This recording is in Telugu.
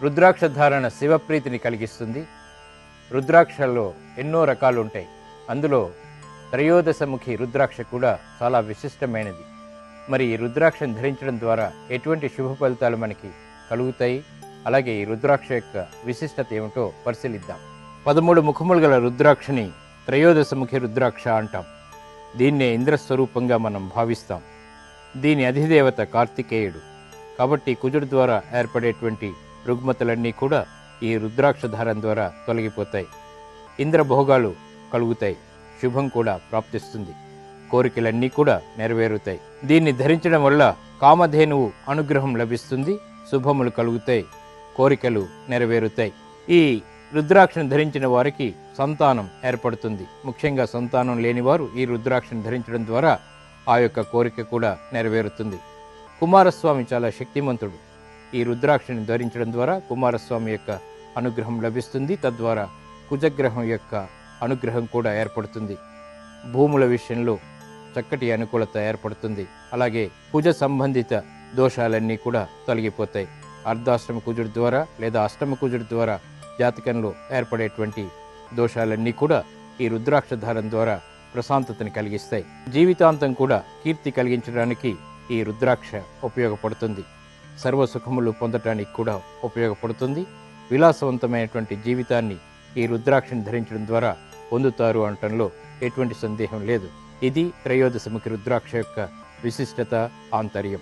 రుద్రాక్ష ధారణ శివప్రీతిని కలిగిస్తుంది. రుద్రాక్షల్లో ఎన్నో రకాలు ఉంటాయి. అందులో త్రయోదశముఖి రుద్రాక్ష కూడా చాలా విశిష్టమైనది. మరి ఈ రుద్రాక్షను ధరించడం ద్వారా ఎటువంటి శుభ ఫలితాలు మనకి కలుగుతాయి, అలాగే ఈ రుద్రాక్ష యొక్క విశిష్టత ఏమిటో పరిశీలిద్దాం. 13 ముఖములు గల రుద్రాక్షని త్రయోదశముఖి రుద్రాక్ష అంటాం. దీన్నే ఇంద్రస్వరూపంగా మనం భావిస్తాం. దీని అధిదేవత కార్తికేయుడు. కాబట్టి కుజుడు ద్వారా ఏర్పడేటువంటి రుగ్మతలన్నీ కూడా ఈ రుద్రాక్ష ధారణ ద్వారా తొలగిపోతాయి. ఇంద్రభోగాలు కలుగుతాయి, శుభం కూడా ప్రాప్తిస్తుంది, కోరికలన్నీ కూడా నెరవేరుతాయి. దీన్ని ధరించడం వల్ల కామధేనువు అనుగ్రహం లభిస్తుంది, శుభములు కలుగుతాయి, కోరికలు నెరవేరుతాయి. ఈ రుద్రాక్షను ధరించిన వారికి సంతానం ఏర్పడుతుంది. ముఖ్యంగా సంతానం లేనివారు ఈ రుద్రాక్షను ధరించడం ద్వారా ఆ యొక్క కోరిక కూడా నెరవేరుతుంది. కుమారస్వామి చాలా శక్తిమంతుడు. ఈ రుద్రాక్షని ధరించడం ద్వారా కుమారస్వామి యొక్క అనుగ్రహం లభిస్తుంది. తద్వారా కుజగ్రహం యొక్క అనుగ్రహం కూడా ఏర్పడుతుంది. భూముల విషయంలో చక్కటి అనుకూలత ఏర్పడుతుంది. అలాగే కుజ సంబంధిత దోషాలన్నీ కూడా తొలగిపోతాయి. అర్ధాష్టమ కుజుడి ద్వారా లేదా అష్టమ కుజుడి ద్వారా జాతకంలో ఏర్పడేటువంటి దోషాలన్నీ కూడా ఈ రుద్రాక్ష ధారణ ద్వారా ప్రశాంతతని కలిగిస్తాయి. జీవితాంతం కూడా కీర్తి కలిగించడానికి ఈ రుద్రాక్ష ఉపయోగపడుతుంది. సర్వసుఖములు పొందటానికి కూడా ఉపయోగపడుతుంది. విలాసవంతమైనటువంటి జీవితాన్ని ఈ రుద్రాక్షని ధరించడం ద్వారా పొందుతారు అనటంలో ఎటువంటి సందేహం లేదు. ఇది త్రయోదశముఖి రుద్రాక్ష యొక్క విశిష్టత, ఆంతర్యం.